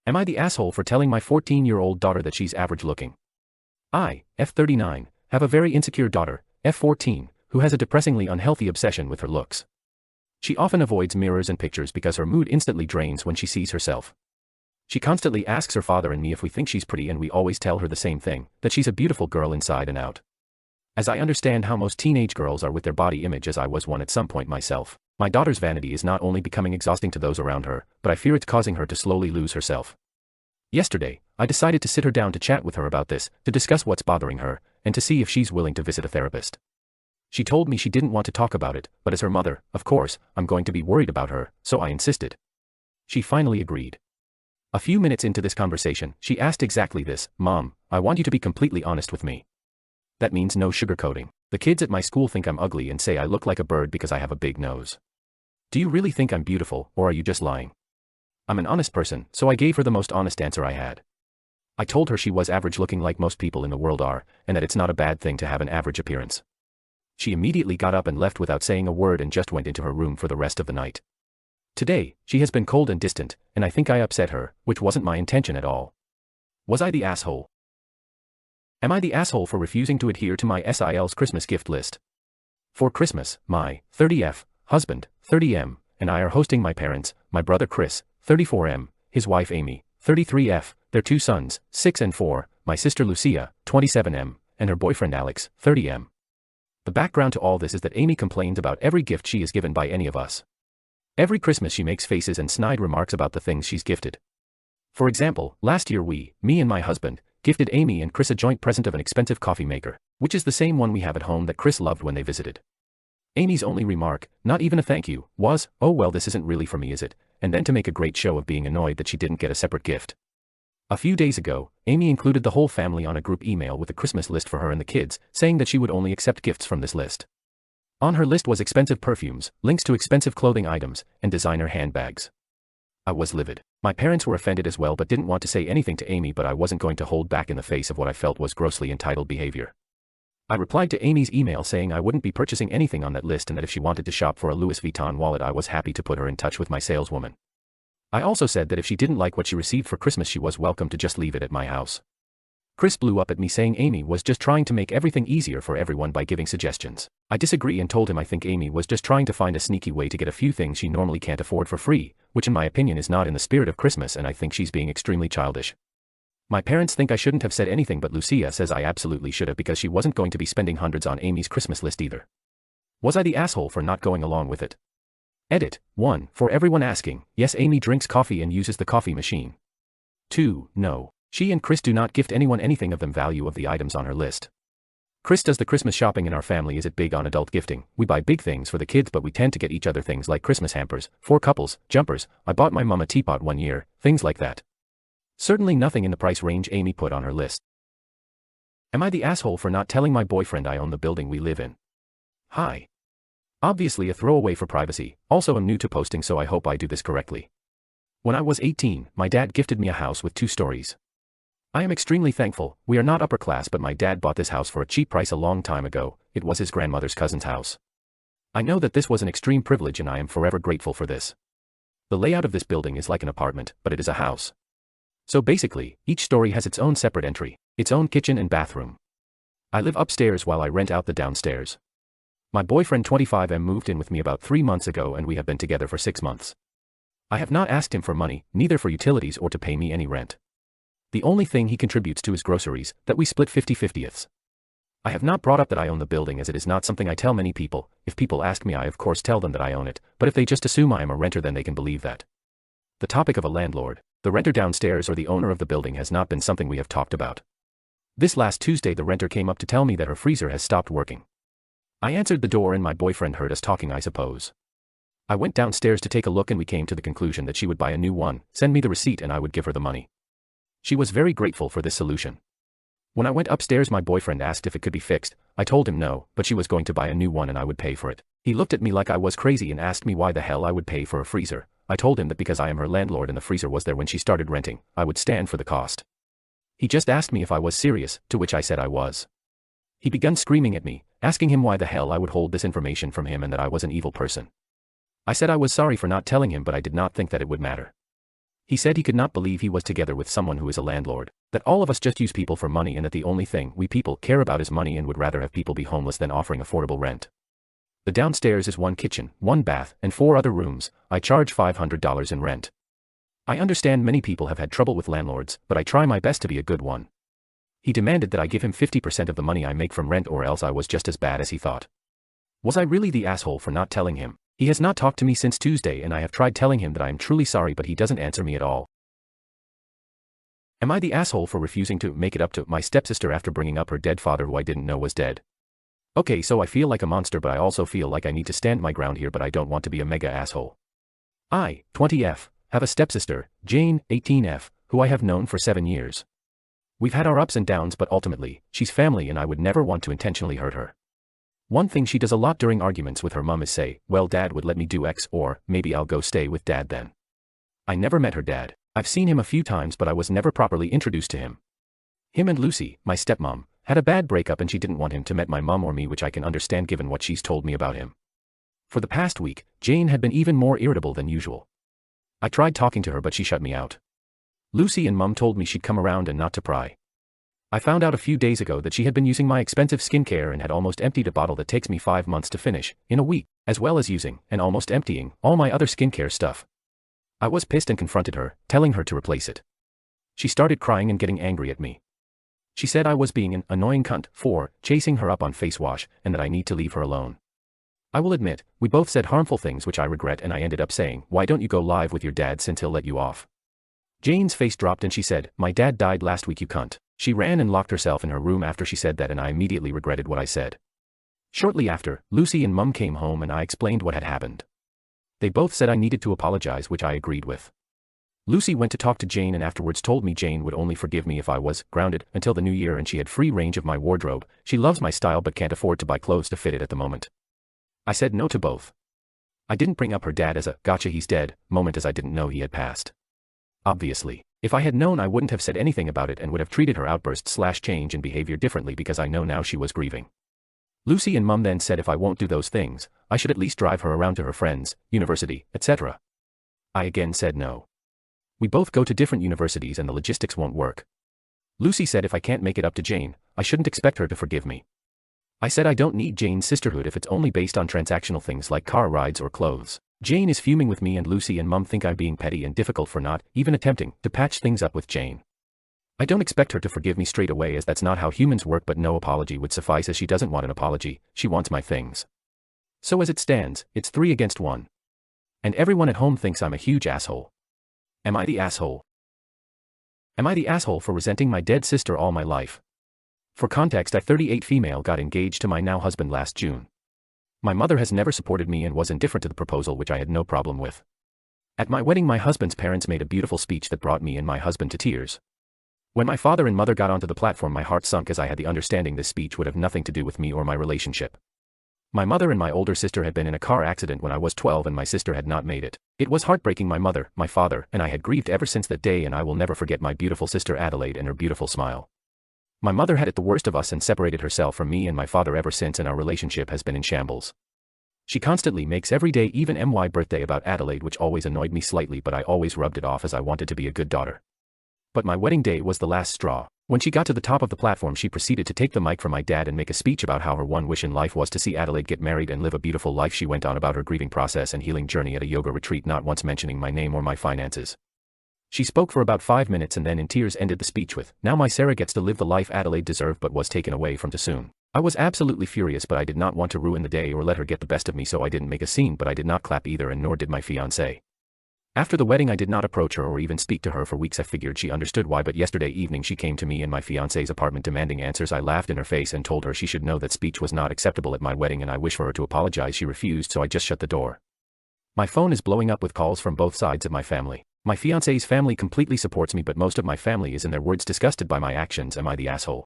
Am I the asshole for telling my 14-year-old daughter that she's average looking? I, F39, have a very insecure daughter, F14, who has a depressingly unhealthy obsession with her looks. She often avoids mirrors and pictures because her mood instantly drains when she sees herself. She constantly asks her father and me if we think she's pretty, and we always tell her the same thing, that she's a beautiful girl inside and out. As I understand how most teenage girls are with their body image, as I was one at some point myself, my daughter's vanity is not only becoming exhausting to those around her, but I fear it's causing her to slowly lose herself. Yesterday, I decided to sit her down to chat with her about this, to discuss what's bothering her, and to see if she's willing to visit a therapist. She told me she didn't want to talk about it, but as her mother, of course, I'm going to be worried about her, so I insisted. She finally agreed. A few minutes into this conversation, she asked exactly this: "Mom, I want you to be completely honest with me. That means no sugarcoating. The kids at my school think I'm ugly and say I look like a bird because I have a big nose. Do you really think I'm beautiful, or are you just lying?" I'm an honest person, so I gave her the most honest answer I had. I told her she was average looking like most people in the world are, and that it's not a bad thing to have an average appearance. She immediately got up and left without saying a word and just went into her room for the rest of the night. Today, she has been cold and distant, and I think I upset her, which wasn't my intention at all. Was I the asshole? Am I the asshole for refusing to adhere to my SIL's Christmas gift list? For Christmas, my 30F husband, 30M, and I are hosting my parents, my brother Chris, 34M, his wife Amy, 33F, their two sons, 6 and 4, my sister Lucia, 27M, and her boyfriend Alex, 30M. The background to all this is that Amy complains about every gift she is given by any of us. Every Christmas she makes faces and snide remarks about the things she's gifted. For example, last year me and my husband, gifted Amy and Chris a joint present of an expensive coffee maker, which is the same one we have at home that Chris loved when they visited. Amy's only remark, not even a thank you, was, "Oh well, this isn't really for me, is it?" and then to make a great show of being annoyed that she didn't get a separate gift. A few days ago, Amy included the whole family on a group email with a Christmas list for her and the kids, saying that she would only accept gifts from this list. On her list was expensive perfumes, links to expensive clothing items, and designer handbags. I was livid. My parents were offended as well but didn't want to say anything to Amy, but I wasn't going to hold back in the face of what I felt was grossly entitled behavior. I replied to Amy's email saying I wouldn't be purchasing anything on that list and that if she wanted to shop for a Louis Vuitton wallet I was happy to put her in touch with my saleswoman. I also said that if she didn't like what she received for Christmas she was welcome to just leave it at my house. Chris blew up at me saying Amy was just trying to make everything easier for everyone by giving suggestions. I disagree and told him I think Amy was just trying to find a sneaky way to get a few things she normally can't afford for free, which in my opinion is not in the spirit of Christmas, and I think she's being extremely childish. My parents think I shouldn't have said anything, but Lucia says I absolutely should have because she wasn't going to be spending hundreds on Amy's Christmas list either. Was I the asshole for not going along with it? Edit. 1. For everyone asking, yes, Amy drinks coffee and uses the coffee machine. 2. No. She and Chris do not gift anyone anything of the value of the items on her list. Chris does the Christmas shopping in our family. Is it big on adult gifting? We buy big things for the kids, but we tend to get each other things like Christmas hampers, 4 couples, jumpers, I bought my mom a teapot one year, things like that. Certainly nothing in the price range Amy put on her list. Am I the asshole for not telling my boyfriend I own the building we live in? Hi. Obviously a throwaway for privacy, also I'm new to posting so I hope I do this correctly. When I was 18, my dad gifted me a house with 2 stories. I am extremely thankful. We are not upper class, but my dad bought this house for a cheap price a long time ago. It was his grandmother's cousin's house. I know that this was an extreme privilege and I am forever grateful for this. The layout of this building is like an apartment, but it is a house. So basically, each story has its own separate entry, its own kitchen and bathroom. I live upstairs while I rent out the downstairs. My boyfriend 25M moved in with me about 3 months ago and we have been together for 6 months. I have not asked him for money, neither for utilities or to pay me any rent. The only thing he contributes to is groceries, that we split 50/50ths. I have not brought up that I own the building as it is not something I tell many people. If people ask me I of course tell them that I own it, but if they just assume I am a renter then they can believe that. The topic of a landlord, the renter downstairs or the owner of the building has not been something we have talked about. This last Tuesday the renter came up to tell me that her freezer has stopped working. I answered the door and my boyfriend heard us talking, I suppose. I went downstairs to take a look and we came to the conclusion that she would buy a new one, send me the receipt and I would give her the money. She was very grateful for this solution. When I went upstairs my boyfriend asked if it could be fixed. I told him no, but she was going to buy a new one and I would pay for it. He looked at me like I was crazy and asked me why the hell I would pay for a freezer. I told him that because I am her landlord and the freezer was there when she started renting, I would stand for the cost. He just asked me if I was serious, to which I said I was. He began screaming at me, asking him why the hell I would hold this information from him and that I was an evil person. I said I was sorry for not telling him, but I did not think that it would matter. He said he could not believe he was together with someone who is a landlord, that all of us just use people for money and that the only thing we people care about is money and would rather have people be homeless than offering affordable rent. The downstairs is 1 kitchen, 1 bath, and 4 other rooms. I charge $500 in rent. I understand many people have had trouble with landlords, but I try my best to be a good one. He demanded that I give him 50% of the money I make from rent or else I was just as bad as he thought. Was I really the asshole for not telling him? He has not talked to me since Tuesday and I have tried telling him that I am truly sorry but he doesn't answer me at all. Am I the asshole for refusing to make it up to my stepsister after bringing up her dead father who I didn't know was dead? Okay, so I feel like a monster but I also feel like I need to stand my ground here but I don't want to be a mega asshole. I, 20F, have a stepsister, Jane, 18F, who I have known for 7 years. We've had our ups and downs but ultimately, she's family and I would never want to intentionally hurt her. One thing she does a lot during arguments with her mum is say, well dad would let me do X or, maybe I'll go stay with dad then. I never met her dad. I've seen him a few times but I was never properly introduced to him. Him and Lucy, my stepmom, had a bad breakup and she didn't want him to meet my mum or me which I can understand given what she's told me about him. For the past week, Jane had been even more irritable than usual. I tried talking to her but she shut me out. Lucy and mum told me she'd come around and not to pry. I found out a few days ago that she had been using my expensive skincare and had almost emptied a bottle that takes me 5 months to finish, in a week, as well as using, and almost emptying, all my other skincare stuff. I was pissed and confronted her, telling her to replace it. She started crying and getting angry at me. She said I was being an annoying cunt for chasing her up on face wash and that I need to leave her alone. I will admit, we both said harmful things which I regret and I ended up saying, why don't you go live with your dad since he'll let you off? Jane's face dropped and she said, my dad died last week you cunt. She ran and locked herself in her room after she said that and I immediately regretted what I said. Shortly after, Lucy and mum came home and I explained what had happened. They both said I needed to apologize which I agreed with. Lucy went to talk to Jane and afterwards told me Jane would only forgive me if I was grounded until the new year and she had free range of my wardrobe. She loves my style but can't afford to buy clothes to fit it at the moment. I said no to both. I didn't bring up her dad as a gotcha he's dead moment as I didn't know he had passed. Obviously, if I had known I wouldn't have said anything about it and would have treated her outbursts/change in behavior differently because I know now she was grieving. Lucy and mum then said if I won't do those things, I should at least drive her around to her friends, university, etc. I again said no. We both go to different universities and the logistics won't work. Lucy said if I can't make it up to Jane, I shouldn't expect her to forgive me. I said I don't need Jane's sisterhood if it's only based on transactional things like car rides or clothes. Jane is fuming with me and Lucy and mum think I'm being petty and difficult for not even attempting to patch things up with Jane. I don't expect her to forgive me straight away as that's not how humans work but no apology would suffice as she doesn't want an apology, she wants my things. So as it stands, it's 3 against 1. And everyone at home thinks I'm a huge asshole. Am I the asshole? Am I the asshole for resenting my dead sister all my life? For context, I 38 female got engaged to my now husband last June. My mother has never supported me and was indifferent to the proposal which I had no problem with. At my wedding my husband's parents made a beautiful speech that brought me and my husband to tears. When my father and mother got onto the platform my heart sunk as I had the understanding this speech would have nothing to do with me or my relationship. My mother and my older sister had been in a car accident when I was 12 and my sister had not made it. It was heartbreaking. My mother, my father, and I had grieved ever since that day and I will never forget my beautiful sister Adelaide and her beautiful smile. My mother had it the worst of us and separated herself from me and my father ever since and our relationship has been in shambles. She constantly makes every day even my birthday about Adelaide which always annoyed me slightly but I always rubbed it off as I wanted to be a good daughter. But my wedding day was the last straw. When she got to the top of the platform she proceeded to take the mic from my dad and make a speech about how her one wish in life was to see Adelaide get married and live a beautiful life. She went on about her grieving process and healing journey at a yoga retreat, not once mentioning my name or my finances. She spoke for about 5 minutes and then in tears ended the speech with, "Now my Sarah gets to live the life Adelaide deserved but was taken away from too soon." I was absolutely furious but I did not want to ruin the day or let her get the best of me so I didn't make a scene but I did not clap either and nor did my fiancé. After the wedding I did not approach her or even speak to her for weeks. I figured she understood why but yesterday evening she came to me in my fiancé's apartment demanding answers. I laughed in her face and told her she should know that speech was not acceptable at my wedding and I wish for her to apologize. She refused so I just shut the door. My phone is blowing up with calls from both sides of my family. My fiancé's family completely supports me but most of my family is in their words disgusted by my actions. Am I the asshole?